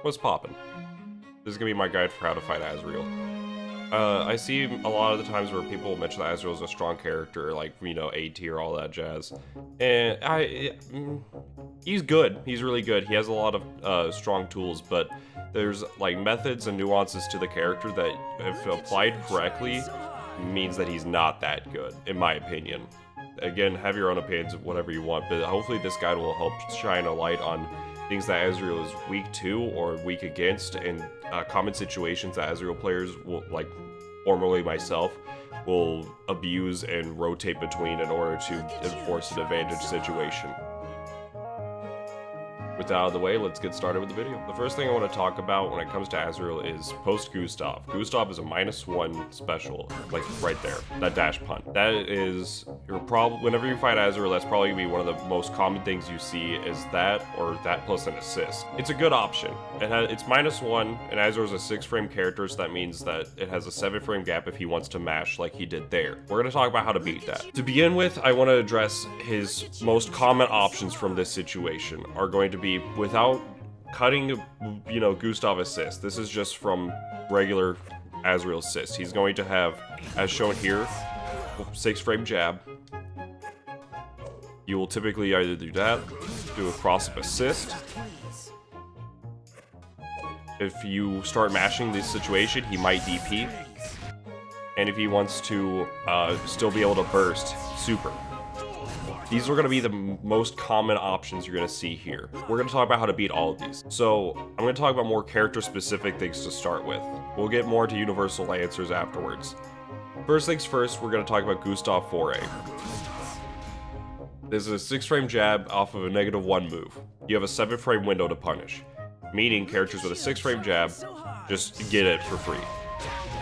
What's poppin'? This is gonna be my guide for how to fight Azrael. I see a lot of the times where people mention that Azrael is a strong character, like, you know, A tier, all that jazz. And he's good. He's really good. He has a lot of strong tools, but there's like methods and nuances to the character that, if applied correctly, means that he's not that good, in my opinion. Again, have your own opinions, whatever you want, but hopefully this guide will help shine a light on things that Azrael is weak to or weak against, and common situations that Azrael players will, like formerly myself, will abuse and rotate between in order to enforce an advantage situation. With that out of the way, let's get started with the video. The first thing I want to talk about when it comes to Azrael is post-Gustav. Gustav is a -1 special, like right there, that dash punt. That is your problem. Whenever you fight Azrael, that's probably going to be one of the most common things you see, is that or that plus an assist. It's a good option. It's -1, and Azrael is a 6-frame character, so that means that it has a 7-frame gap if he wants to mash like he did there. We're going to talk about how to beat that. To begin with, I want to address his most common options from this situation are going to be without cutting, you know, Gustav assist. This is just from regular Azrael assist. He's going to have, as shown here, 6-frame jab. You will typically either do that, do a cross-up assist. If you start mashing this situation, he might DP. And if he wants to still be able to burst, super. These are going to be the most common options you're going to see here. We're going to talk about how to beat all of these. So I'm going to talk about more character-specific things to start with. We'll get more to universal answers afterwards. First things first, we're going to talk about Gustav Foray. This is a 6-frame jab off of a -1 move. You have a 7-frame window to punish, meaning characters with a 6-frame jab just get it for free,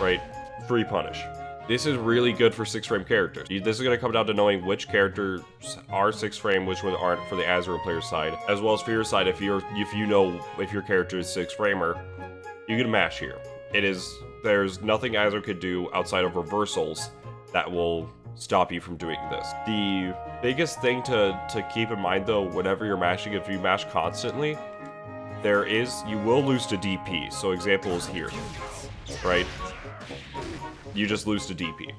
right? Free punish. This is really good for 6-frame characters. This is going to come down to knowing which characters are 6-frame, which ones aren't for the Azrael player side, as well as for your side. If you know if your character is 6-framer, you can mash here. There's nothing Azrael could do outside of reversals that will stop you from doing this. The biggest thing to keep in mind though, whenever you're mashing, if you mash constantly, you will lose to DP. So example is here, right? You just lose to DP.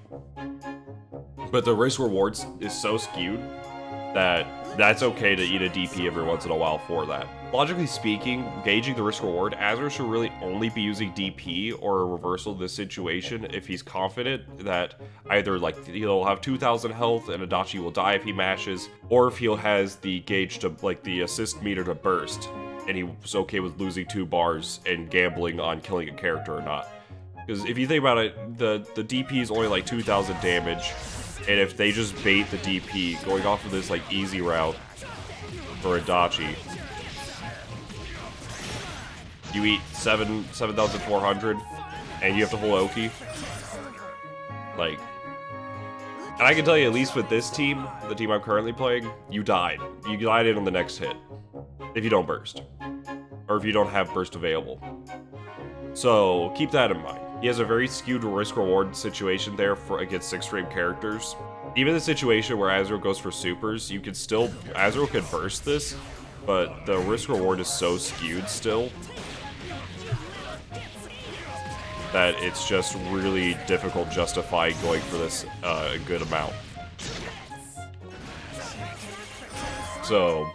But the risk rewards is so skewed that that's okay to eat a DP every once in a while for that. Logically speaking, gauging the risk reward, Azrael should really only be using DP or a reversal in this situation if he's confident that either like he'll have 2,000 health and Adachi will die if he mashes, or if he has the gauge to, like, the assist meter to burst, and he's okay with losing 2 bars and gambling on killing a character or not. Because if you think about it, the DP is only like 2,000 damage, and if they just bait the DP, going off of this like easy route for Adachi, you eat 7,400, and you have to hold Oki. Like, and I can tell you, at least with this team, the team I'm currently playing, you died. You died in on the next hit, if you don't burst, or if you don't have burst available. So keep that in mind. He has a very skewed risk-reward situation there against 6-frame characters. Even the situation where Azrael goes for supers, Azrael could burst this, but the risk-reward is so skewed still that it's just really difficult justifying going for this a good amount. So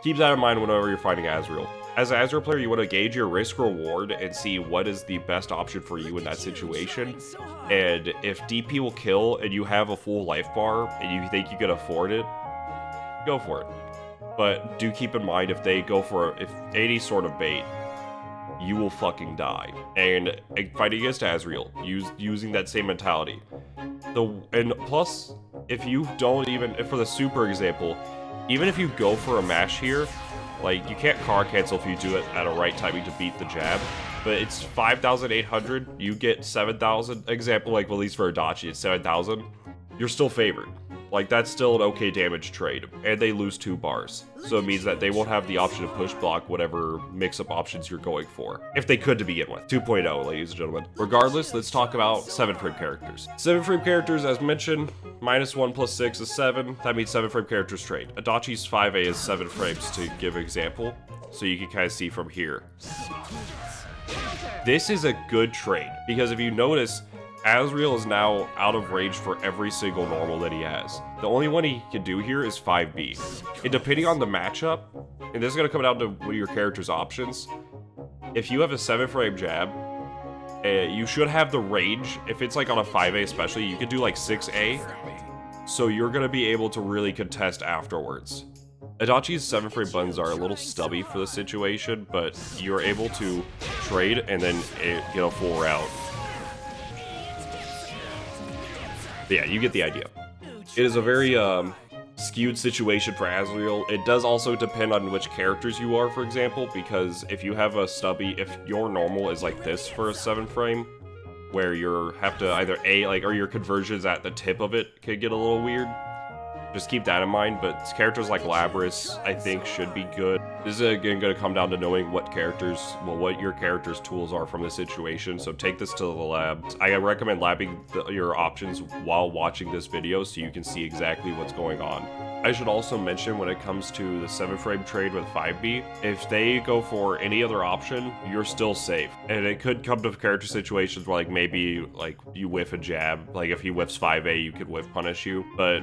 keep that in mind whenever you're fighting Azrael. As an Azrael player, you want to gauge your risk-reward and see what is the best option for you in that situation. And if DP will kill and you have a full life bar and you think you can afford it, go for it. But do keep in mind, if they go for any sort of bait, you will fucking die. And fighting against Azrael, using that same mentality. And plus, if for the super example, even if you go for a mash here, like, you can't car cancel if you do it at a right timing to beat the jab, but it's 5,800, you get 7,000, example, like, at least for Adachi, it's 7,000, you're still favored. Like, that's still an okay damage trade, and they lose 2 bars. So it means that they won't have the option to push block whatever mix-up options you're going for. If they could to begin with. 2.0, ladies and gentlemen. Regardless, let's talk about 7-frame characters. 7-frame characters, as mentioned, -1 + 6 is 7. That means 7-frame characters trade. Adachi's 5A is 7 frames, to give an example. So you can kind of see from here. This is a good trade, because if you notice, Azrael is now out of range for every single normal that he has. The only one he can do here is 5B. And depending on the matchup, and this is going to come down to your character's options, if you have a 7-frame jab, you should have the range. If it's like on a 5A especially, you could do like 6A, so you're going to be able to really contest afterwards. Adachi's 7-frame buttons are a little stubby for the situation, but you're able to trade and then get a full route. But yeah, you get the idea. It is a very skewed situation for Azrael. It does also depend on which characters you are, for example, because if you have a stubby, if your normal is like this for a 7-frame, where you have to either or your conversions at the tip of it could get a little weird. Just keep that in mind, but characters like Labris, I think, should be good. This is again going to come down to knowing what your character's tools are from the situation, so take this to the lab. I recommend labbing your options while watching this video so you can see exactly what's going on. I should also mention when it comes to the 7-frame trade with 5B, if they go for any other option, you're still safe. And it could come to character situations where like maybe like you whiff a jab, like if he whiffs 5A, you could whiff punish you. But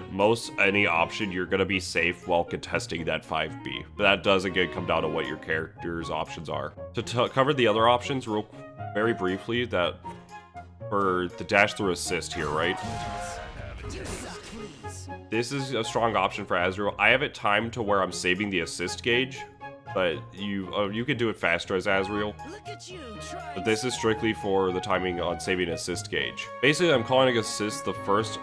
any option, you're gonna be safe while contesting that 5B. But that does again come down to what your character's options are. To cover the other options very briefly, that for the dash through assist here, right? This is a strong option for Azrael. I have it timed to where I'm saving the assist gauge, but you could do it faster as Azrael. But this is strictly for the timing on saving assist gauge. Basically, I'm calling assist the first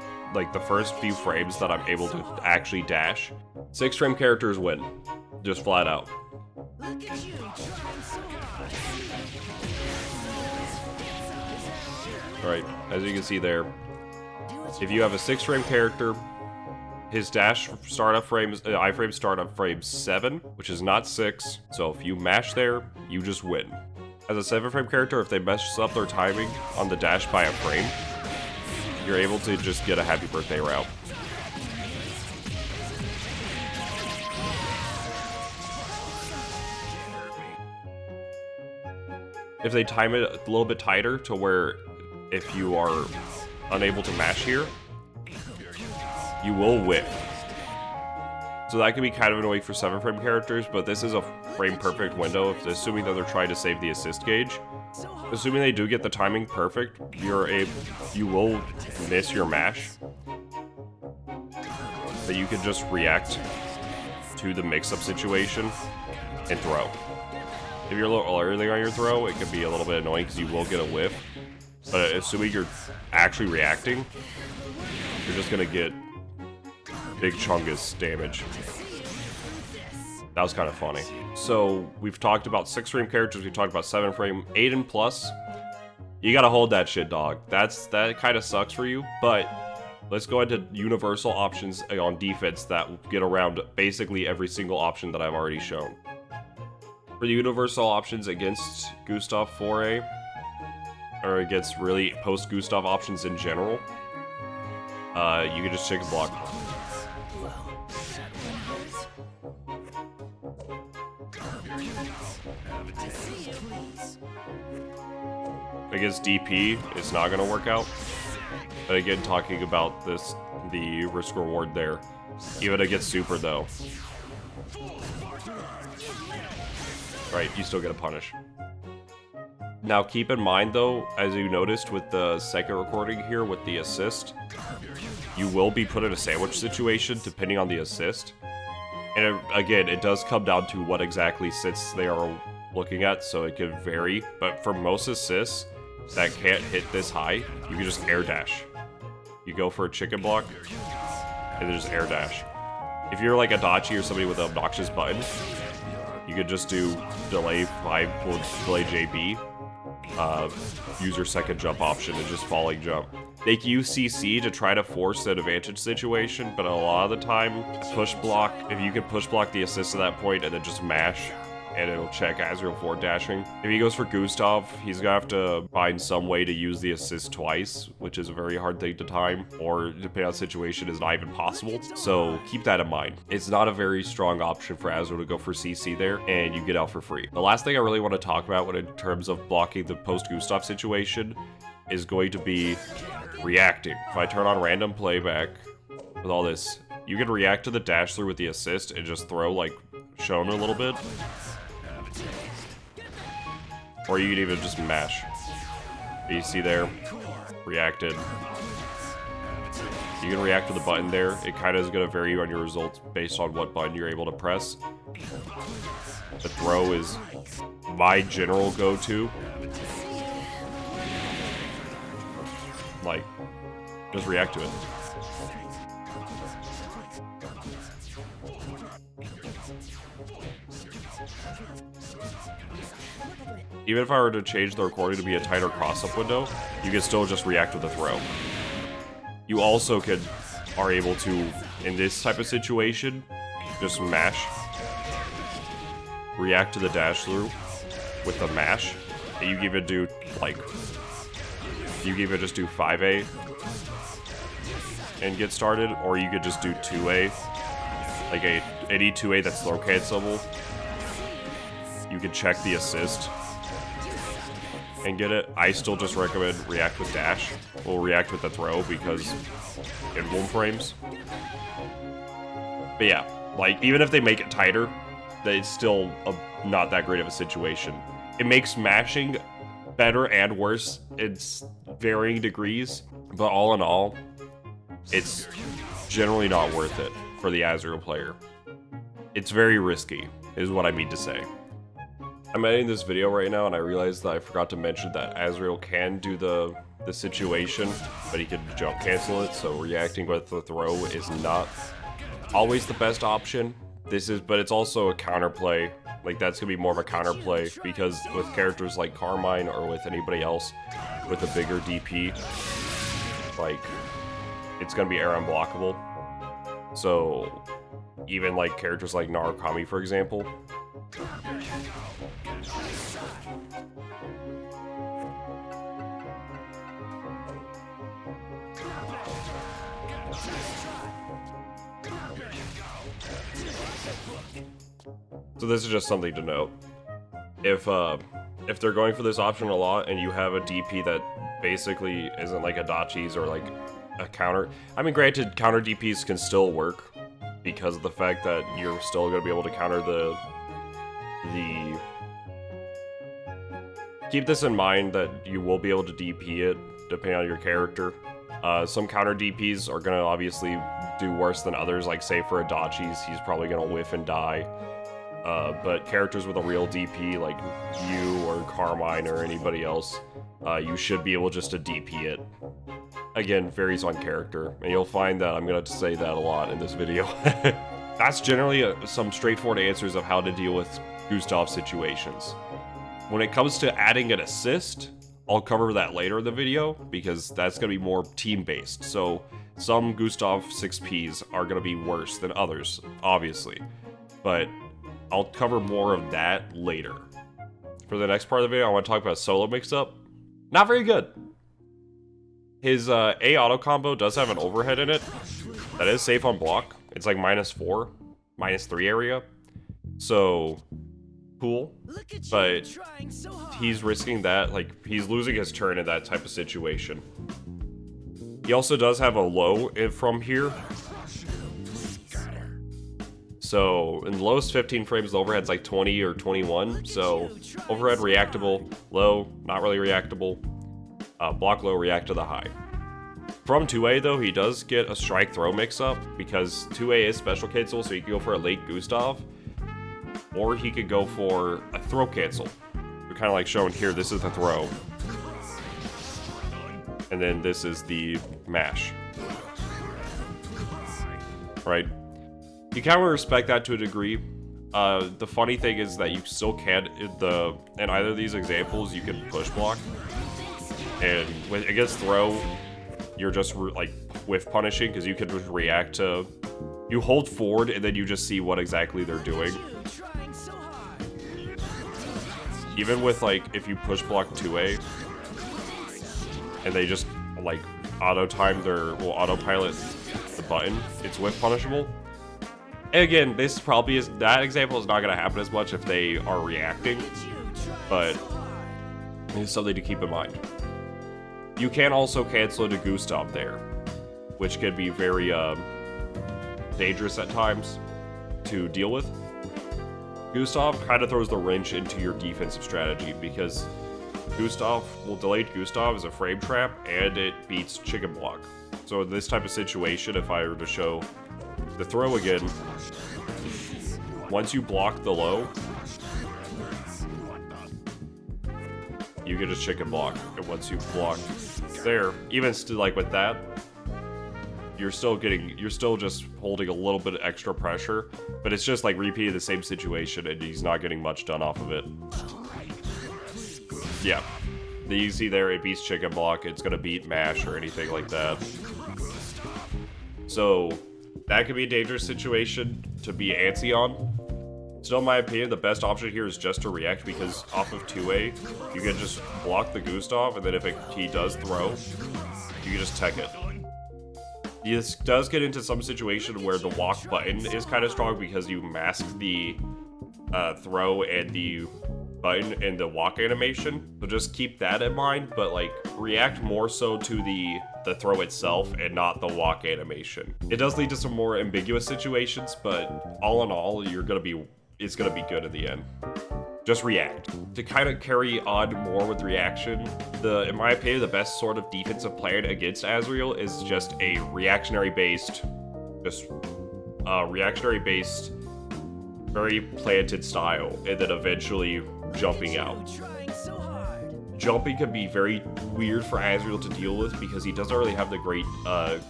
few frames that I'm able to actually dash. 6-frame characters win, just flat out. Alright, as you can see there, if you have a 6-frame character, his dash startup frame is iframe startup frame 7, which is not 6. So if you mash there, you just win. As a 7-frame character, if they mess up their timing on the dash by a frame, you're able to just get a happy birthday route. If they time it a little bit tighter to where if you are unable to mash here, you will whiff. So that can be kind of annoying for 7-frame characters, but this is a frame perfect window, assuming that they're trying to save the assist gauge. Assuming they do get the timing perfect, you will miss your mash. But you can just react to the mix-up situation and throw. If you're a little early on your throw, it can be a little bit annoying because you will get a whiff. But assuming you're actually reacting, you're just gonna get big chungus damage. That was kind of funny. So we've talked about 6-frame characters, we've talked about 7-frame, 8 and plus. You gotta hold that shit, dog. That kind of sucks for you, but let's go into universal options on defense that get around basically every single option that I've already shown. For the universal options against Gustav 4A, or against really post-Gustav options in general, you can just chicken block. Against DP, it's not going to work out. But again, talking about the risk-reward there. Even against Super, though. Right, you still get a punish. Now, keep in mind, though, as you noticed with the second recording here with the assist, you will be put in a sandwich situation depending on the assist. And again, it does come down to what exactly sits they are looking at, so it could vary. But for most assists that can't hit this high, you can just air dash. You go for a chicken block, and then just air dash. If you're like Adachi or somebody with an obnoxious button, you could just do delay 5, delay JB, use your second jump option and just falling jump. They can use CC to try to force an advantage situation, but a lot of the time, push block, if you can push block the assist at that point and then just mash, and it'll check Azrael forward dashing. If he goes for Gustav, he's gonna have to find some way to use the assist twice, which is a very hard thing to time, or depending on the situation, is not even possible. So keep that in mind. It's not a very strong option for Azrael to go for CC there, and you get out for free. The last thing I really want to talk about in terms of blocking the post-Gustav situation is going to be reacting. If I turn on random playback with all this, you can react to the dash through with the assist and just throw like shown a little bit. Or you can even just mash. You see there, reacted. You can react to the button there. It kind of is going to vary on your results based on what button you're able to press. The throw is my general go-to. Like, just react to it. Even if I were to change the recording to be a tighter cross-up window, you can still just react with a throw. You also are able to, in this type of situation, just mash, react to the dash through with the mash, and you can even do, like, you can even just do 5A and get started, or you could just do 2A, like any 2A that's throw cancelable. You can check the assist and get it. I still just recommend react with dash. We'll react with the throw because in one frames. But yeah, like even if they make it tighter, it's still not that great of a situation. It makes mashing better and worse in varying degrees, but all in all, it's generally not worth it for the Azrael player. It's very risky, is what I mean to say. I'm editing this video right now, and I realized that I forgot to mention that Azrael can do the situation, but he can jump cancel it, so reacting with the throw is not always the best option. But it's also a counterplay. Like, that's gonna be more of a counterplay, because with characters like Carmine or with anybody else with a bigger DP, like, it's gonna be air unblockable. So, even like characters like Narukami, for example, so this is just something to note. If they're going for this option a lot and you have a DP that basically isn't like Adachi's or like a counter, I mean, granted, counter DPs can still work because of the fact that you're still going to be able to counter the keep this in mind that you will be able to DP it depending on your character. Some counter DPs are going to obviously do worse than others, like say for Adachi's, he's probably going to whiff and die. But characters with a real DP, like you or Carmine or anybody else, you should be able just to DP it. Again, varies on character, and you'll find that I'm going to say that a lot in this video. That's generally some straightforward answers of how to deal with Gustav situations. When it comes to adding an assist, I'll cover that later in the video, because that's going to be more team-based. So some Gustav 6Ps are going to be worse than others, obviously. But I'll cover more of that later. For the next part of the video, I want to talk about solo mix-up. Not very good. His A auto combo does have an overhead in it. That is safe on block. It's like -4, -3 area. So, cool. But he's risking that. Like, he's losing his turn in that type of situation. He also does have a low from here. So, in the lowest 15 frames, the overhead's like 20 or 21. So, overhead reactable, low, not really reactable. Block low, react to the high. From 2A, though, he does get a strike throw mix-up, because 2A is special cancel, so he could go for a late Gustav, or he could go for a throw cancel. We're kind of like shown here, this is the throw. And then this is the mash. Right? You kind of respect that to a degree. The funny thing is that you still can, in either of these examples, you can push block. And against throw, you're just like whiff punishing because you can just react to. You hold forward and then you just see what exactly they're doing. Even with like if you push block 2A and they just like autopilot the button, it's whiff punishable. And again, this probably is that example is not going to happen as much if they are reacting, but it's something to keep in mind. You can also cancel to Gustav there, which can be very dangerous at times to deal with. Gustav kind of throws the wrench into your defensive strategy because delayed Gustav is a frame trap and it beats chicken block. So in this type of situation, if I were to show the throw again, once you block the low, you can just chicken block. And once you block there, even still like with that, you're still just holding a little bit of extra pressure, but it's just like repeating the same situation and he's not getting much done off of it. Yeah. You see there, it beats chicken block, it's gonna beat mash or anything like that. So that could be a dangerous situation to be antsy on. Still, in my opinion, the best option here is just to react because off of 2A, you can just block the Gustav, and then if he does throw, you can just tech it. This does get into some situation where the walk button is kind of strong because you mask the throw and the button and the walk animation. So just keep that in mind, but like react more so to the throw itself and not the walk animation. It does lead to some more ambiguous situations, but all in all, it's gonna be good in the end. Just react. To kind of carry on more with reaction, in my opinion, the best sort of defensive plan against Azrael is just a reactionary based, very planted style, and then eventually jumping out. Jumping can be very weird for Azrael to deal with because he doesn't really have the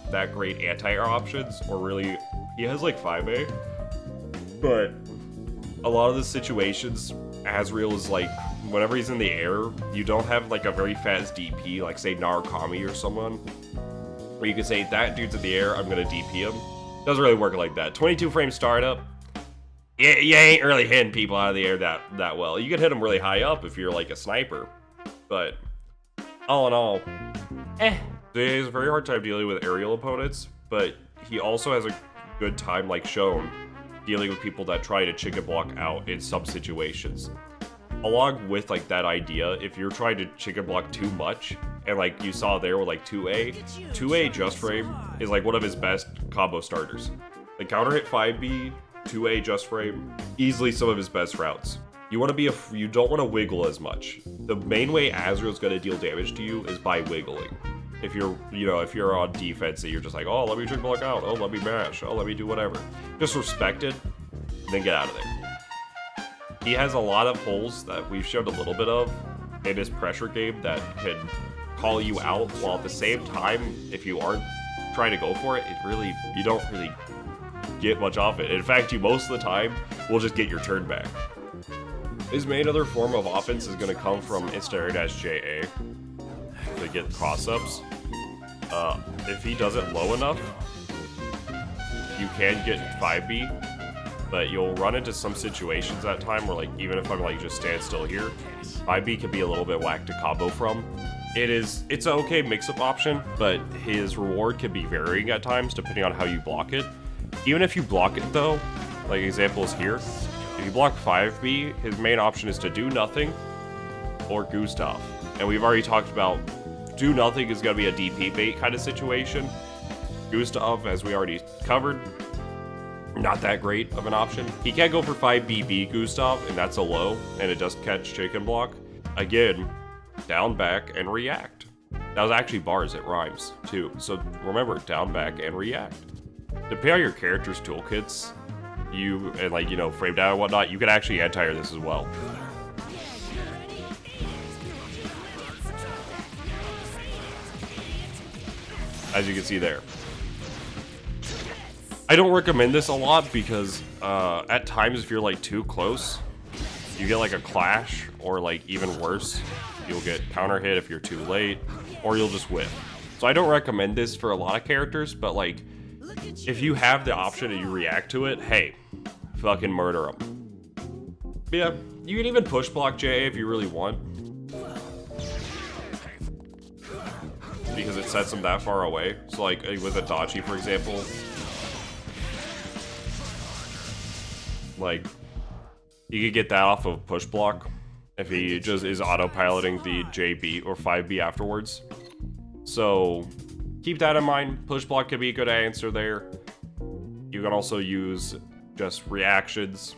that great anti-air options, or really, he has like 5A, but a lot of the situations, Azrael is like, whenever he's in the air, you don't have like a very fast DP, like say Narukami or someone, where you can say, that dude's in the air, I'm gonna DP him. Doesn't really work like that. 22 frame startup, you ain't really hitting people out of the air that well. You can hit them really high up if you're like a sniper, but all in all, he has a very hard time dealing with aerial opponents, but he also has a good time, like shown, dealing with people that try to chicken block out in some situations. Along with like that idea, if you're trying to chicken block too much, and like you saw there with like 2A just frame is like one of his best combo starters. Like counter hit 5B, 2A just frame, easily some of his best routes. You don't want to wiggle as much. The main way Azrael's gonna deal damage to you is by wiggling. If you're on defense and you're just like, oh, let me chicken block out, oh, let me mash, oh, let me do whatever. Just respect it, then get out of there. He has a lot of holes that we've showed a little bit of in his pressure game that can call you out, while at the same time, if you aren't trying to go for it, you don't really get much off it. In fact, you most of the time will just get your turn back. His main other form of offense is going to come from *JA to get cross-ups. If he does it low enough, you can get 5B, but you'll run into some situations at time where, like, even if I'm like just stand still here, 5B can be a little bit whack to combo from. It's an okay mix-up option, but his reward can be varying at times depending on how you block it. Even if you block it though, like examples here, if you block 5B, his main option is to do nothing or Gustav. And we've already talked about do nothing is going to be a DP bait kind of situation. Gustav, as we already covered, not that great of an option. He can go for 5BB Gustav, and that's a low, and it does catch chicken block. Again, down, back, and react. That was actually bars, it rhymes too. So remember, down, back, and react. Depending on your character's toolkits, frame down and whatnot, you can actually anti-air this as well. As you can see there. I don't recommend this a lot because at times if you're like too close, you get like a clash, or like even worse, you'll get counter hit if you're too late, or you'll just whiff. So I don't recommend this for a lot of characters, but like, if you have the option and you react to it, hey, fucking murder them. Yeah, you can even push block JA if you really want, because it sets them that far away. So like with Adachi, for example, like you could get that off of push block if he just is autopiloting the JB or 5B afterwards. So keep that in mind. Push block could be a good answer there. You can also use just reactions.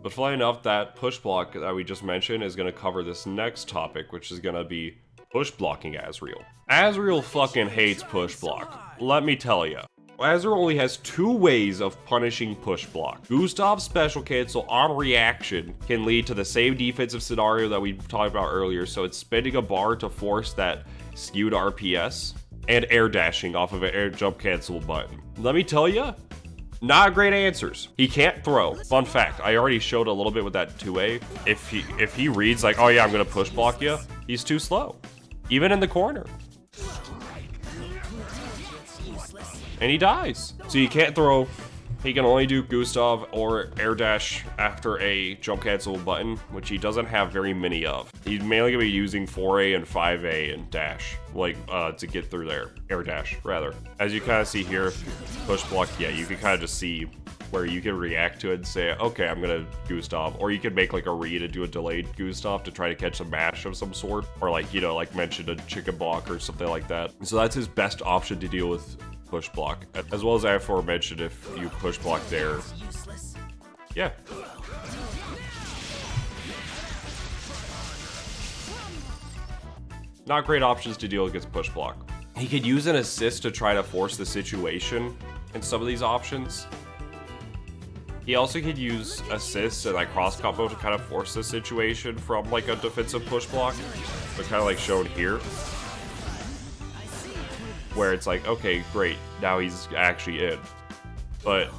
But funny enough, that push block that we just mentioned is going to cover this next topic, which is going to be push blocking Azrael. Azrael fucking hates push block. Let me tell ya. Azrael only has 2 ways of punishing push block. Gustav's special cancel on reaction can lead to the same defensive scenario that we talked about earlier, so it's spinning a bar to force that skewed RPS, and air dashing off of an air jump cancel button. Let me tell ya, not great answers. He can't throw. Fun fact, I already showed a little bit with that 2A. If he reads like, oh yeah, I'm gonna push block you, he's too slow. Even in the corner. And he dies. So you can't throw. He can only do Gustav or air dash after a jump cancel button, which he doesn't have very many of. He's mainly gonna be using 4A and 5A and dash, like to get through there. Air dash, rather. As you kind of see here, push block, yeah, you can kind of just see where you can react to it and say, okay, I'm gonna Gustav. Or you can make like a read and do a delayed Gustav to try to catch a mash of some sort. Or like, you know, like mentioned a chicken block or something like that. So that's his best option to deal with push block, as well as I aforementioned, if you push block there, yeah. Not great options to deal against push block. He could use an assist to try to force the situation in some of these options. He also could use assists and like cross combo to kind of force the situation from like a defensive push block, but kind of like shown here, where it's like, okay, great, now he's actually in. But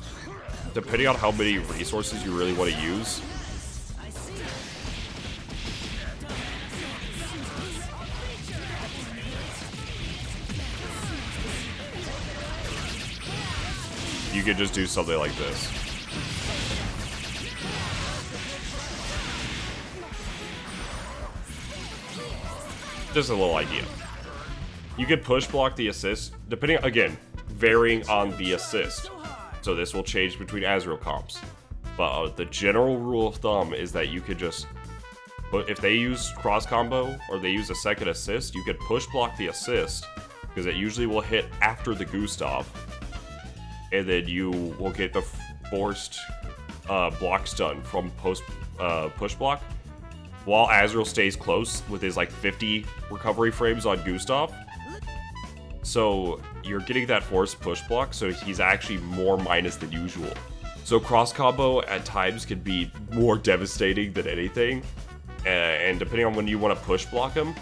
depending on how many resources you really want to use, you could just do something like this. Just a little idea. You could push block the assist, depending, again, varying on the assist. So this will change between Azrael comps. But the general rule of thumb is that you could just, if they use cross combo or they use a second assist, you could push block the assist, because it usually will hit after the Gustav. And then you will get the forced block stun from push block, while Azrael stays close with his like 50 recovery frames on Gustav. So you're getting that forced push block, so he's actually more minus than usual. So cross combo at times can be more devastating than anything, and depending on when you want to push block him,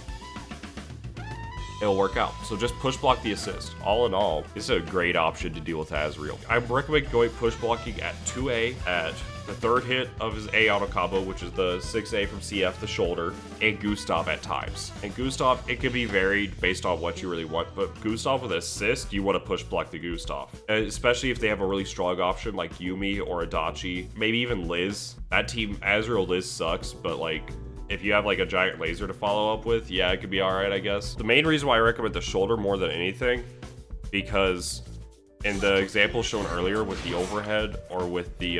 it'll work out. So just push block the assist. All in all, it's a great option to deal with Azrael. I recommend going push blocking at 2A at the third hit of his A auto combo, which is the 6A from CF, the shoulder, and Gustav at times. And Gustav, it can be varied based on what you really want, but Gustav with assist, you want to push block the Gustav. Especially if they have a really strong option like Yumi or Adachi, maybe even Liz. That team, Azrael Liz sucks, but like, if you have like a giant laser to follow up with, yeah, it could be alright, I guess. The main reason why I recommend the shoulder more than anything, because in the example shown earlier with the overhead or with the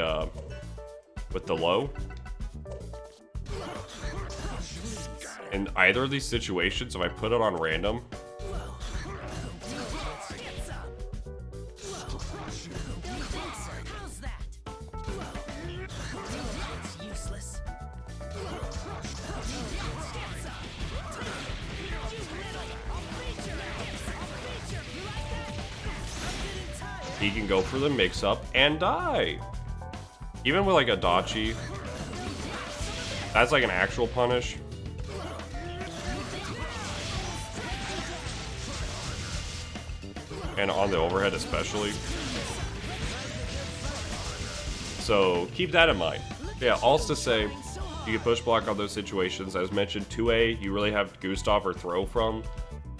low, in either of these situations, if I put it on random, he can go for the mix-up and die. Even with like Adachi, that's like an actual punish. And on the overhead especially. So keep that in mind. Yeah, also to say, you can push block on those situations. As mentioned, 2A, you really have Gustav or throw from,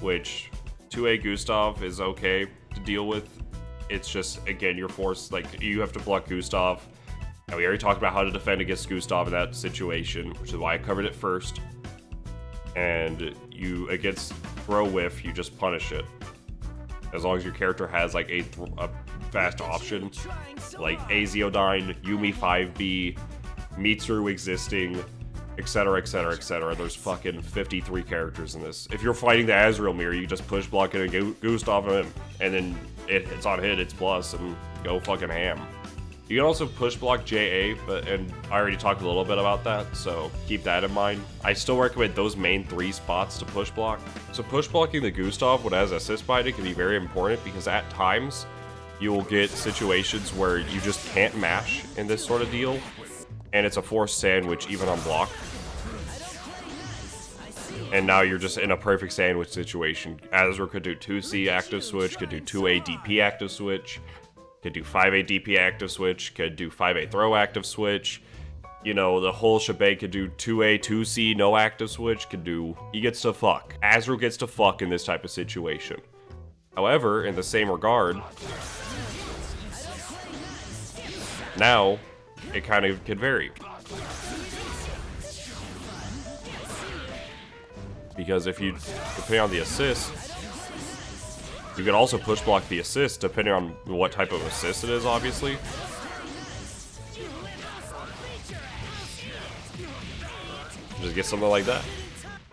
which 2A Gustav is okay to deal with. It's just, again, you're forced, like, you have to block Gustav. And we already talked about how to defend against Gustav in that situation, which is why I covered it first. And you, against throw whiff, you just punish it. As long as your character has, like, a fast option, like Azeodyne, Yumi 5B, Mitsuru existing, etc, etc, etc. There's fucking 53 characters in this. If you're fighting the Azrael mirror, you just push block it and Gustav him, and then it's on hit, it's plus, and go fucking ham. You can also push block JA, and I already talked a little bit about that, so keep that in mind. I still recommend those main 3 spots to push block. So push blocking the Gustav when it has assist binding can be very important because at times you will get situations where you just can't mash in this sort of deal, and it's a forced sandwich even on block. And now you're just in a perfect sandwich situation. Azrael could do 2C active switch, could do 2A DP active switch, could do 5A DP active switch, could do 5A throw active switch. You know, the whole shebang could do 2A, 2C, no active switch, could do... He gets to fuck. Azrael gets to fuck in this type of situation. However, in the same regard, now, it kind of can vary. Because if you, depending on the assist, you can also push block the assist depending on what type of assist it is, obviously. Just get something like that.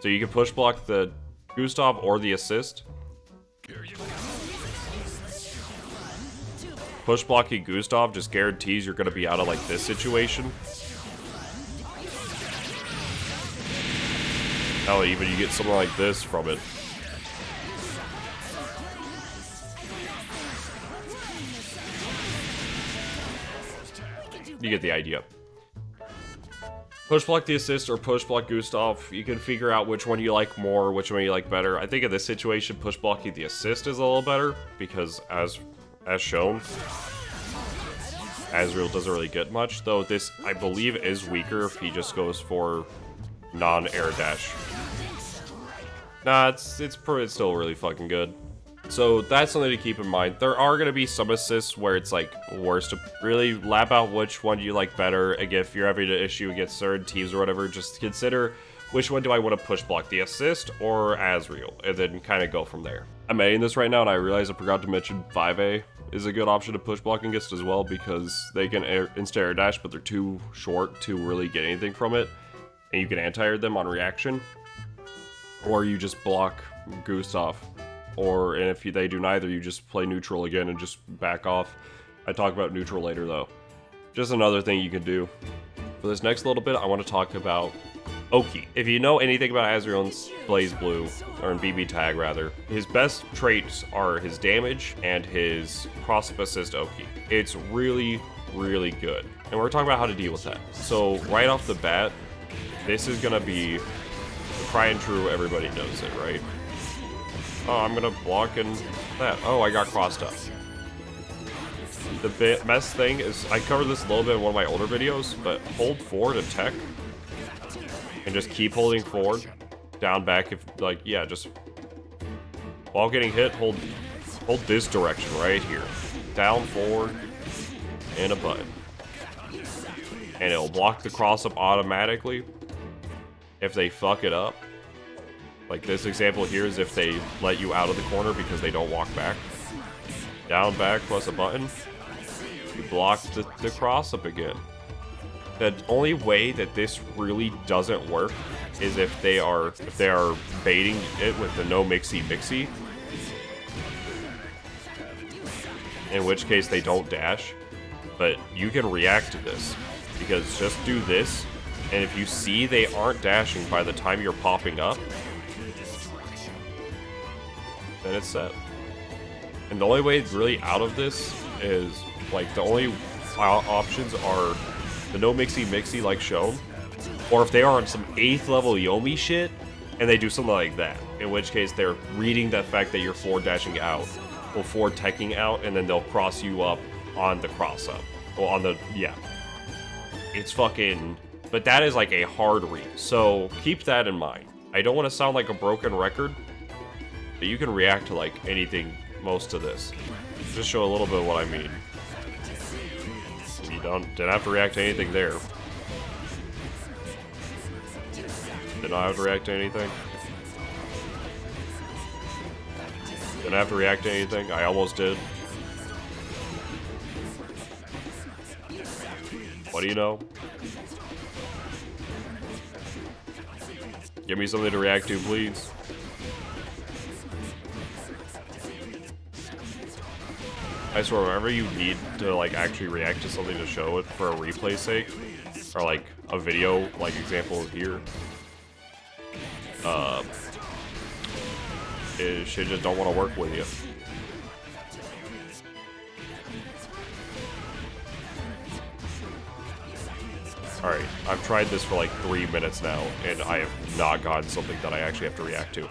So you can push block the Gustav or the assist. Push blocking Gustav just guarantees you're going to be out of like this situation. Hell, even you get something like this from it. You get the idea. Push block the assist or push block Gustav. You can figure out which one you like more, which one you like better. I think in this situation, push blocking the assist is a little better because as shown, Azrael doesn't really get much. Though this, I believe, is weaker if he just goes for non-air dash. Nah, it's still really fucking good. So that's something to keep in mind. There are going to be some assists where it's like worse to really lap out which one you like better. Again, if you're having an issue against certain teams or whatever, just consider which one do I want to push block, the assist or Azrael, and then kind of go from there. I'm editing this right now and I realize I forgot to mention 5A is a good option to push block against as well because they can instant air dash, but they're too short to really get anything from it, and you can anti-air them on reaction. Or you just block Gustav. Or, and if they do neither, you just play neutral again and just back off. I talk about neutral later though. Just another thing you can do. For this next little bit, I want to talk about Oki. If you know anything about Azrael in Blaze Blue, or in BBTAG rather, his best traits are his damage and his cross-up assist Oki. It's really, really good. And we're talking about how to deal with that. So right off the bat, this is gonna be try and true, everybody knows it, right? Oh, I'm gonna block and that. Oh, I got crossed up. The best thing is, I covered this a little bit in one of my older videos, but hold forward and tech. And just keep holding forward. Down, back, if, like, yeah, just... While getting hit, hold this direction right here. Down, forward, and a button. And it'll block the cross-up automatically. If they fuck it up, like this example here is if they let you out of the corner because they don't walk back. Down, back, plus a button. You block the cross up again. The only way that this really doesn't work is if they are baiting it with the no mixy, in which case they don't dash. But you can react to this because just do this. And if you see they aren't dashing by the time you're popping up, then it's set. And the only way really out of this is, like, the only options are the no mixy like shown, or if they are on some 8th level Yomi shit, and they do something like that, in which case they're reading the fact that you're forward dashing out, or forward teching out, and then they'll cross you up on the cross up. Well, on the, yeah. It's fucking... But that is like a hard read, so keep that in mind. I don't want to sound like a broken record. But you can react to like anything, most of this. Just show a little bit of what I mean. You didn't have to react to anything there. Did not have to react to anything. Didn't have to react to anything. I almost did. What do you know? Give me something to react to, please. I swear, whenever you need to like actually react to something to show it for a replay sake, or like a video, like example here, shit just don't want to work with you. Alright, I've tried this for like 3 minutes now, and I have not gotten something that I actually have to react to.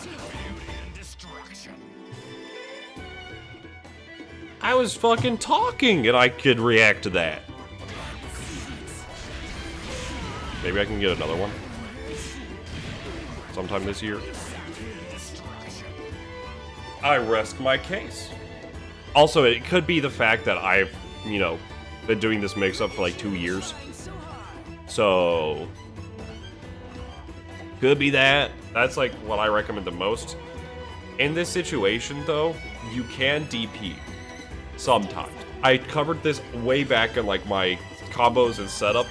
I was fucking talking, and I could react to that. Maybe I can get another one sometime this year. I rest my case. Also, it could be the fact that I've, you know, been doing this mix-up for like 2 years. So, could be that. That's like what I recommend the most. In this situation, though, you can DP sometimes. I covered this way back in like my combos and setup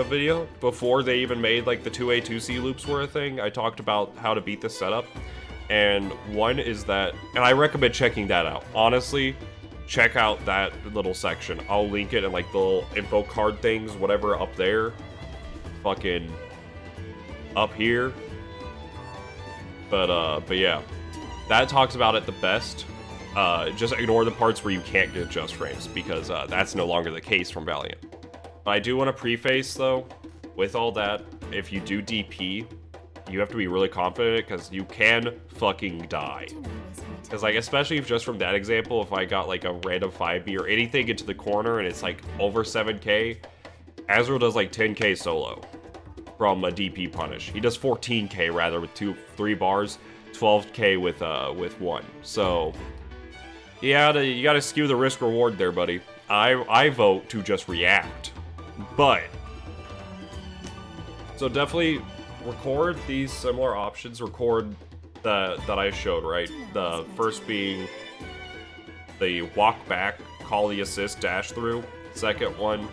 video before they even made like the 2A 2C loops were a thing. I talked about how to beat the setup, and one is that, and I recommend checking that out. Honestly, check out that little section. I'll link it in like the little info card things, whatever up there, fucking up here. But yeah, that talks about it the best. Just ignore the parts where you can't get just frames, because that's no longer the case from Valiant. But I do want to preface, though, with all that, if you do DP, you have to be really confident, because you can fucking die. Because, like, especially if just from that example, if I got, like, a random 5B or anything into the corner and it's, like, over 7k, Azrael does, like, 10k solo from a DP punish. He does 14k, rather, with 3 bars, 12k with 1. So, yeah, you gotta skew the risk-reward there, buddy. I vote to just react. But, so definitely record these similar options. Record that I showed, right? The first being the walk back, call the assist, dash through. Second one,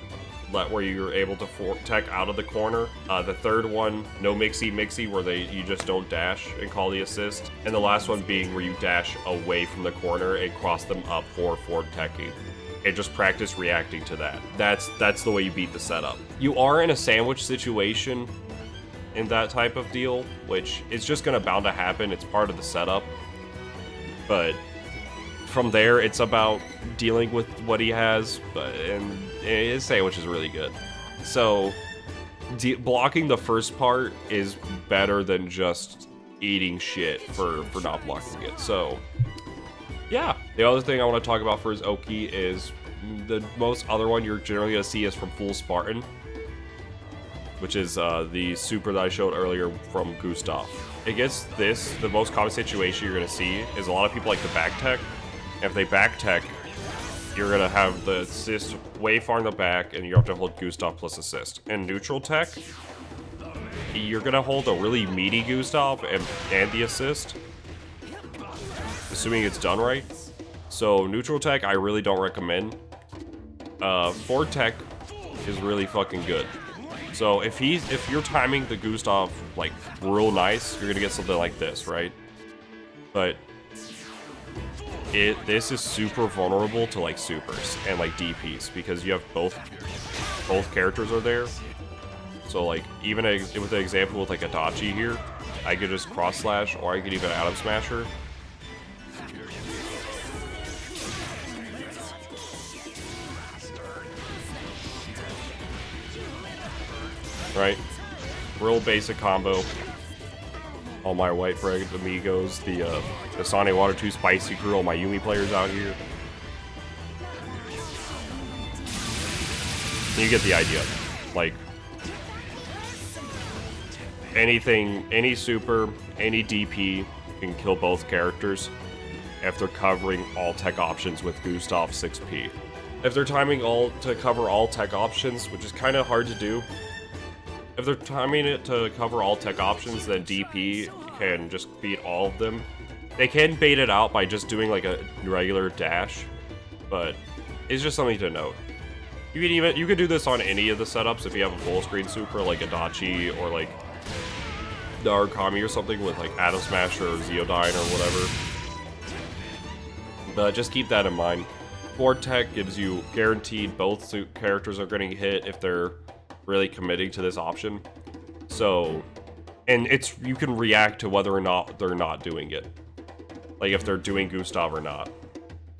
where you're able to tech out of the corner. The third one, no mixy, where you just don't dash and call the assist. And the last one being where you dash away from the corner and cross them up for forward teching. And just practice reacting to that. That's the way you beat the setup. You are in a sandwich situation in that type of deal, which is just gonna bound to happen. It's part of the setup. But from there, it's about dealing with what he has, and his sandwich is really good. So blocking the first part is better than just eating shit for not blocking it. So yeah, the other thing I want to talk about for his Oki is the most other one you're generally going to see is from Full Spartan, which is the super that I showed earlier from Gustav. Against this, the most common situation you're going to see is a lot of people like to back tech. If they back tech, you're going to have the assist way far in the back, and you have to hold Gustav plus assist. In neutral tech, you're going to hold a really meaty Gustav and the assist, assuming it's done right. So neutral tech, I really don't recommend. Forward tech is really fucking good. So if you're timing the Gustav like real nice, you're gonna get something like this, right? But this is super vulnerable to like supers and like DPs, because you have both characters are there. So like even with the example with like Adachi here, I could just cross slash, or I could even Atom Smasher. Right? Real basic combo. All my white frag amigos, the Sane Water 2 Spicy crew, all my Yumi players out here. You get the idea. Like, anything, any super, any DP, can kill both characters if they're covering all tech options with Gustav 6P. If they're timing all to cover all tech options, which is kind of hard to do, if they're timing it to cover all tech options, then DP can just beat all of them. They can bait it out by just doing like a regular dash, but it's just something to note. You could do this on any of the setups if you have a full screen super like Adachi or like the Arcami or something with like Atom Smash or Zeodyne or whatever. But just keep that in mind. Board tech gives you guaranteed both characters are getting hit if they're really committing to this option. So, and you can react to whether or not they're not doing it. Like if they're doing Gustav or not.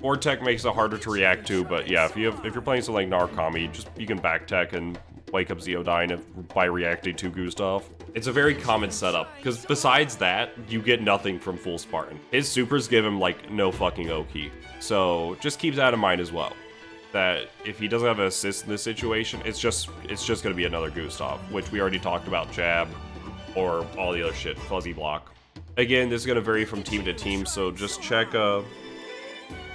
Board tech makes it harder to react to, but yeah, if you're playing something like Narukami, you can back tech and wake up Zeodyne by reacting to Gustav. It's a very common setup, because besides that, you get nothing from full Spartan. His supers give him like no fucking Oki. So just keep that in mind as well. That if he doesn't have an assist in this situation, it's just gonna be another Gustav, which we already talked about, jab, or all the other shit, fuzzy block. Again, this is gonna vary from team to team, so just check,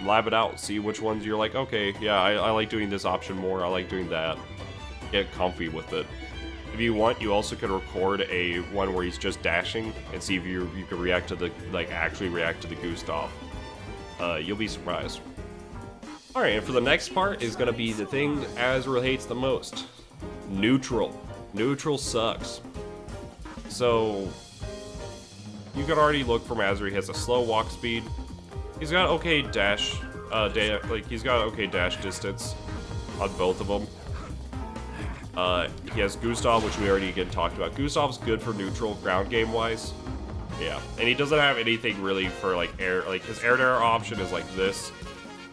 lab it out, see which ones you're like, okay, yeah, I like doing this option more, I like doing that. Get comfy with it. If you want, you also could record a one where he's just dashing and see if you could react to the, actually react to the Gustav. You'll be surprised. Alright, and for the next part is gonna be the thing Azrael hates the most. Neutral. Neutral sucks. So, you can already look from Azrael, he has a slow walk speed. He's got okay dash, he's got okay dash distance on both of them. He has Gustav, which we already again talked about. Gustav's good for neutral ground game wise. Yeah, and he doesn't have anything really for like air, like his air to air option is like this.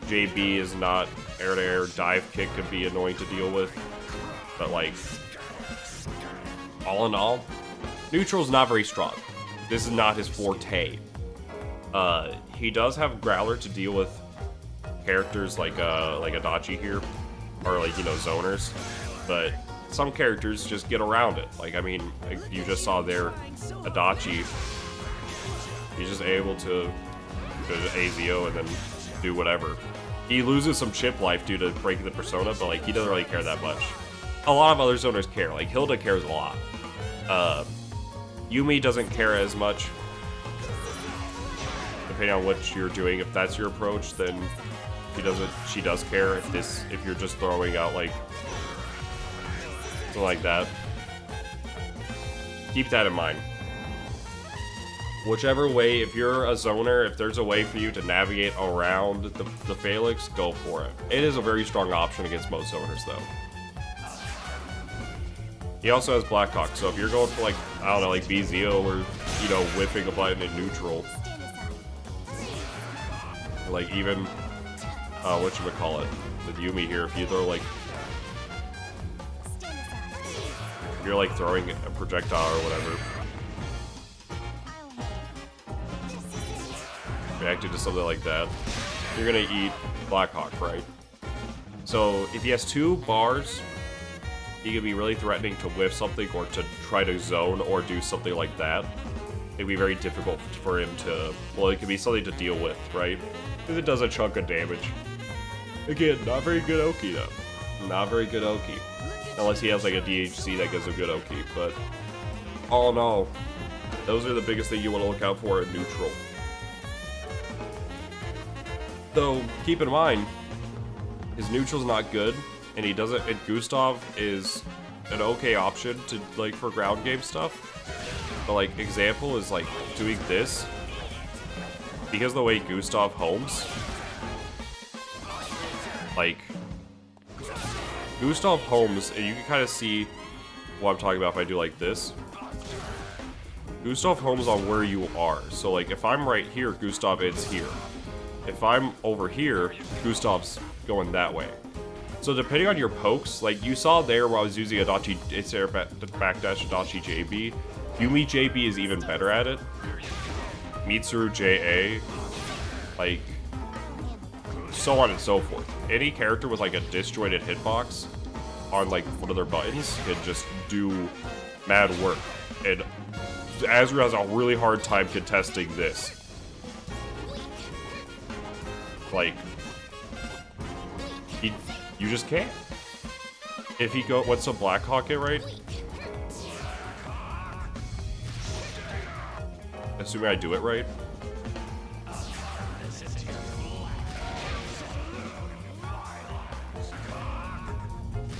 JB is not air to air. Dive kick could be annoying to deal with, but like all in all, neutral's not very strong. This is not his forte. He does have Growler to deal with characters like Adachi here, or like, you know, zoners, but some characters just get around it. Like, I mean, like you just saw there, Adachi, he's just able to go to AZO and then do whatever. He loses some chip life due to breaking the persona, but like he doesn't really care that much. A lot of other zoners care, like Hilda cares a lot. Yumi doesn't care as much. Depending on what you're doing, if that's your approach, then she does care if you're just throwing out like something like that. Keep that in mind. Whichever way, if you're a zoner, if there's a way for you to navigate around the Phalanx, go for it. It is a very strong option against most zoners though. He also has Blackhawk, so if you're going for like, I don't know, like BZO or, you know, whipping a button in neutral, like even, whatchamacallit, with Yumi here, if you throw like, if you're like throwing a projectile or whatever, reacting to something like that, you're gonna eat Blackhawk, right? So if he has 2 bars, he could be really threatening to whiff something or to try to zone or do something like that. It'd be very difficult for him to, well, it could be something to deal with, right? Because it does a chunk of damage. Again, not very good Oki though. Not very good Oki. Unless he has like a DHC that gives a good Oki, but all in all, those are the biggest thing you want to look out for in neutral. Though, keep in mind, his neutral's not good, and he doesn't, and Gustav is an okay option to, like, for ground game stuff. But, like, example is, like, doing this, because of the way Gustav homes, like, Gustav homes, and you can kind of see what I'm talking about if I do like this. Gustav homes on where you are, so, like, if I'm right here, Gustav is here. If I'm over here, Gustav's going that way. So depending on your pokes, like you saw there where I was using Adachi, it's there backdash Adachi JB. Yumi JB is even better at it. Mitsuru JA, like so on and so forth. Any character with like a disjointed hitbox on like one of their buttons could just do mad work. And Azrael has a really hard time contesting this. Like, you just can't. If he what's a Black Hawk it, right? Assuming I do it right.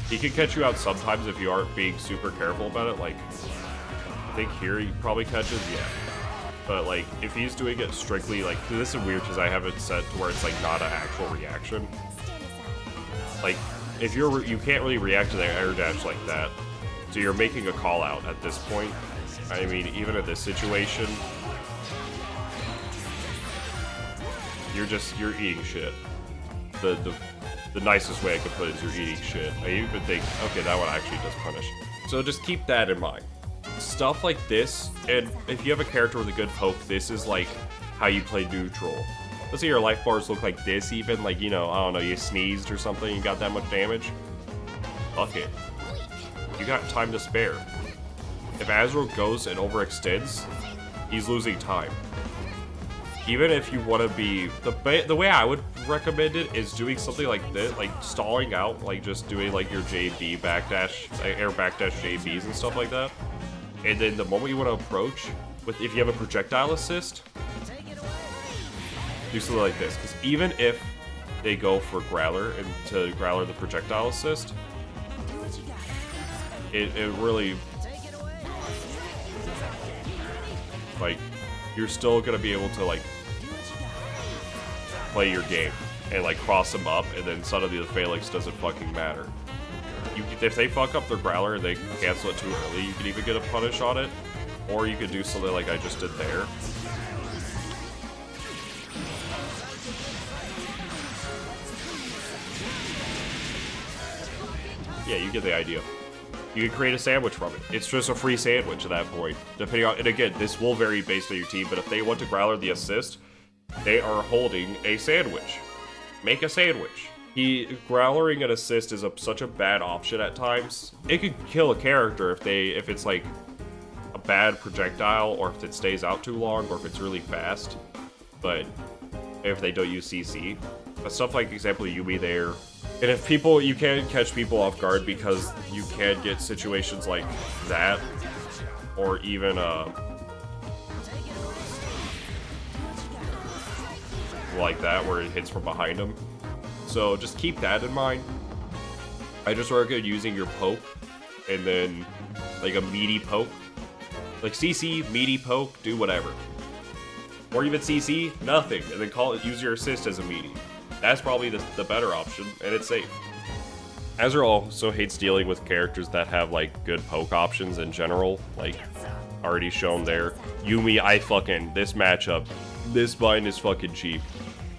He can catch you out sometimes if you aren't being super careful about it. Like, I think here he probably catches, yeah. But like, if he's doing it strictly, like, this is weird because I have it set to where it's like not an actual reaction. Like, if you can't really react to the air dash like that, so you're making a call out at this point. I mean, even in this situation, you're eating shit. The nicest way I could put it is you're eating shit. I even think, okay, that one actually does punish. So just keep that in mind. Stuff like this, and if you have a character with a good poke, this is like how you play neutral. Let's say your life bars look like this even, like, you know, I don't know, you sneezed or something, you got that much damage. Fuck it. You got time to spare. If Azrael goes and overextends, he's losing time. Even if you want to be, the way I would recommend it is doing something like this, like stalling out, like just doing like your JB backdash, air backdash JBs and stuff like that. And then the moment you want to approach, if you have a projectile assist, do something like this. Because even if they go for Growler and to Growler the projectile assist, it really, like, you're still gonna be able to like play your game and like cross them up, and then suddenly the Phalanx doesn't fucking matter. If they fuck up their Growler and they cancel it too early, you can even get a punish on it, or you could do something like I just did there. Yeah, you get the idea. You can create a sandwich from it. It's just a free sandwich at that point. Depending on, and again, this will vary based on your team, but if they want to Growler the assist, they are holding a sandwich. Make a sandwich. Growlering an assist is such a bad option at times. It could kill a character if it's like a bad projectile, or if it stays out too long, or if it's really fast. But if they don't use CC. But stuff like, example, Yumi there. And if you can catch people off guard because you can get situations like that, or even like that where it hits from behind them. So just keep that in mind. I just recommend using your poke, and then like a meaty poke, like CC, meaty poke, do whatever, or even CC, nothing, and then use your assist as a meaty. That's probably the better option, and it's safe. Azrael also hates dealing with characters that have like good poke options in general, like already shown there. Yumi, this matchup, this bind is fucking cheap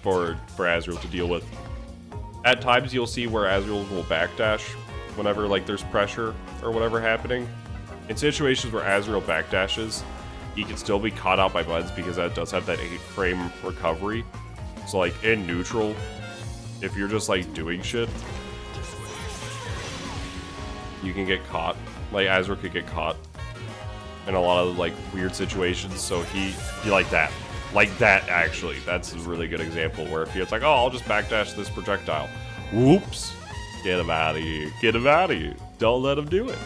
for Azrael to deal with. At times you'll see where Azrael will backdash whenever like there's pressure or whatever happening. In situations where Azrael backdashes, he can still be caught out by buds because that does have that 8-frame recovery. So like in neutral, if you're just like doing shit, you can get caught. Like Azrael could get caught in a lot of like weird situations. So he like that. Like that, actually. That's a really good example where if it's like, oh, I'll just backdash this projectile. Whoops. Get him out of here. Get him out of here. Don't let him do it.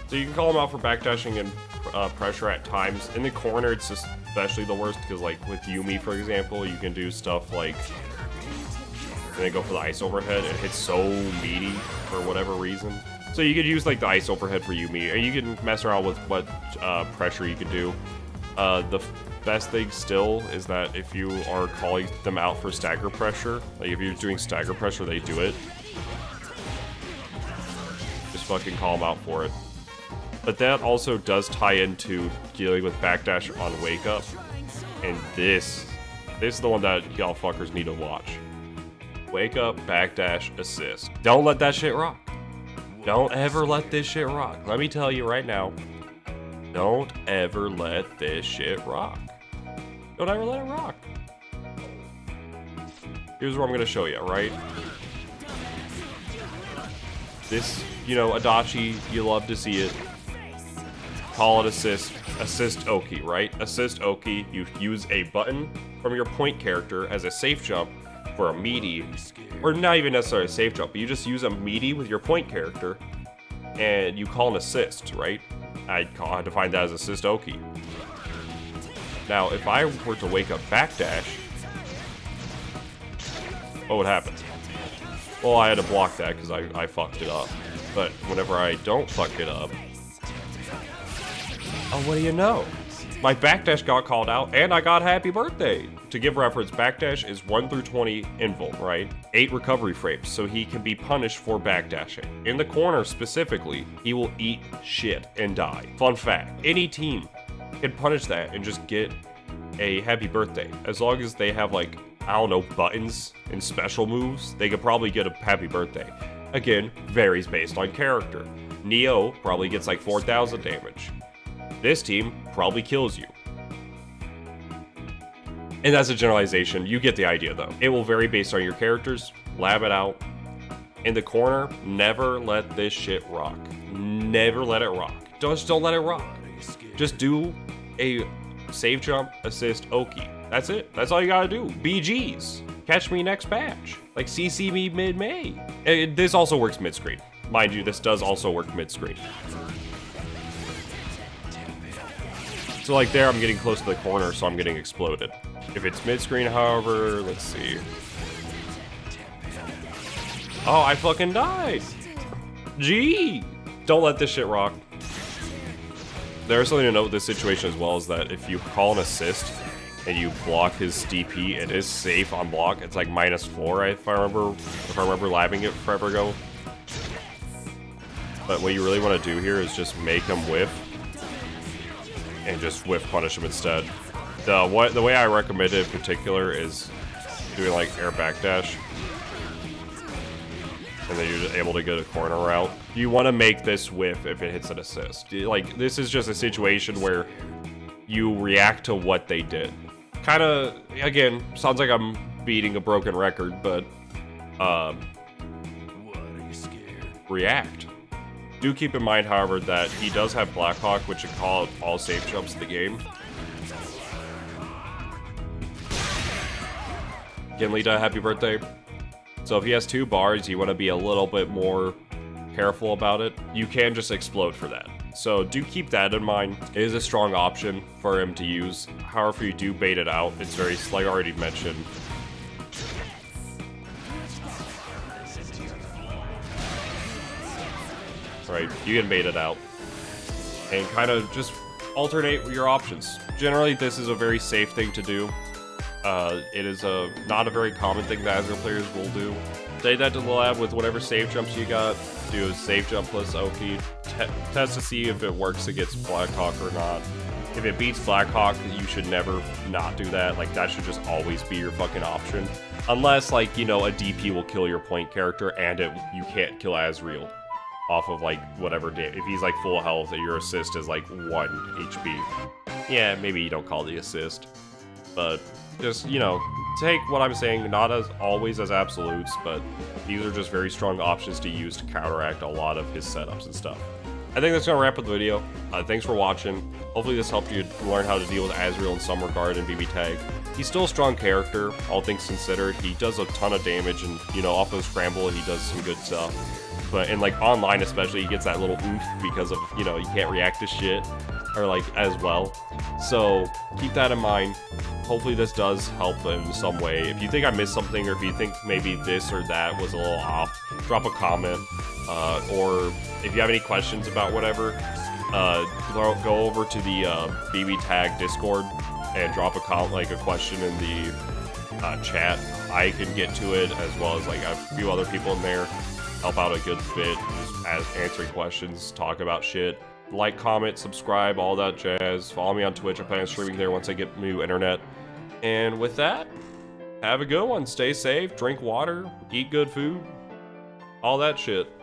So you can call him out for backdashing and pressure at times. In the corner, it's especially the worst because, like, with Yumi, for example, you can do stuff like, and then go for the ice overhead. It hits so meaty for whatever reason. So you could use, like, the ice overhead for Yumi. Or you can mess around with what pressure you can do. The best thing still is that if you are calling them out for stagger pressure, like if you're doing stagger pressure, they do it. Just fucking call them out for it. But that also does tie into dealing with backdash on wake up. And this is the one that y'all fuckers need to watch. Wake up, backdash, assist. Don't let that shit rock. Don't ever let this shit rock. Let me tell you right now. Don't ever let this shit rock. Don't ever let it rock. Here's what I'm gonna show you, right? This, you know, Adachi, you love to see it. Call it assist Oki, right? Assist Oki, you use a button from your point character as a safe jump for a meaty, or not even necessarily a safe jump, but you just use a meaty with your point character, and you call an assist, right? I define that as assist Oki. Now, if I were to wake up backdash, what would happen? Well, I had to block that because I fucked it up. But whenever I don't fuck it up, oh, what do you know? My backdash got called out, and I got happy birthday. To give reference, backdash is 1 through 20 invul, right? 8 recovery frames, so he can be punished for backdashing. In the corner specifically, he will eat shit and die. Fun fact, any team can punish that and just get a happy birthday. As long as they have, like, I don't know, buttons and special moves, they could probably get a happy birthday. Again, varies based on character. Neo probably gets like 4,000 damage. This team probably kills you. And that's a generalization. You get the idea, though. It will vary based on your characters. Lab it out. In the corner, never let this shit rock. Never let it rock. Just don't let it rock. Just do a save jump, assist, Oki. That's it. That's all you gotta do. BGs. Catch me next patch. Like, CC me mid-May. This also works mid-screen. Mind you, this does also work mid-screen. So like there, I'm getting close to the corner, so I'm getting exploded. If it's mid-screen, however, let's see. Oh, I fucking died. Gee. Don't let this shit rock. There's something to note with this situation as well, is that if you call an assist and you block his DP, it is safe on block. It's like -4 if I remember labbing it forever ago. But what you really want to do here is just make him whiff and just whiff punish him instead. The way I recommend it in particular is doing like air backdash, and then you're just able to get a corner route. You want to make this whiff if it hits an assist. Like, this is just a situation where you react to what they did. Kind of, again, sounds like I'm beating a broken record, but react. Do keep in mind, however, that he does have Blackhawk, which should call out all safe jumps in the game. Can lead to a happy birthday. So if he has 2 bars, you want to be a little bit more careful about it. You can just explode for that. So do keep that in mind. It is a strong option for him to use. However, you do bait it out. It's very, like I already mentioned. Right, you can bait it out. And kind of just alternate your options. Generally, this is a very safe thing to do. It is not a very common thing that Azrael players will do. Take that to the lab with whatever save jumps you got. Do a save jump plus Oki. Test to see if it works against Blackhawk or not. If it beats Blackhawk, you should never not do that. Like, that should just always be your fucking option. Unless, like, you know, a DP will kill your point character and you can't kill Azrael off of, like, whatever damage. If he's, like, full health and your assist is, like, 1 HP. Yeah, maybe you don't call the assist. But just, you know, take what I'm saying not as always as absolutes, but these are just very strong options to use to counteract a lot of his setups and stuff. I think that's going to wrap up the video. Thanks for watching. Hopefully this helped you learn how to deal with Azrael in some regard in BBTAG. He's still a strong character, all things considered. He does a ton of damage, and, you know, off of Scramble, he does some good stuff. But in, like, online especially, he gets that little oof because of, you know, you can't react to shit, or, like, as well. So keep that in mind. Hopefully this does help in some way. If you think I missed something, or if you think maybe this or that was a little off, drop a comment. Or if you have any questions about whatever, go over to the BBTAG Discord and drop a question in the chat. I can get to it, as well as like a few other people in there. Help out a good bit, just answering questions, talk about shit. Like, comment, subscribe, all that jazz. Follow me on Twitch. I plan on streaming there once I get new internet. And with that, have a good one. Stay safe, drink water, eat good food, all that shit.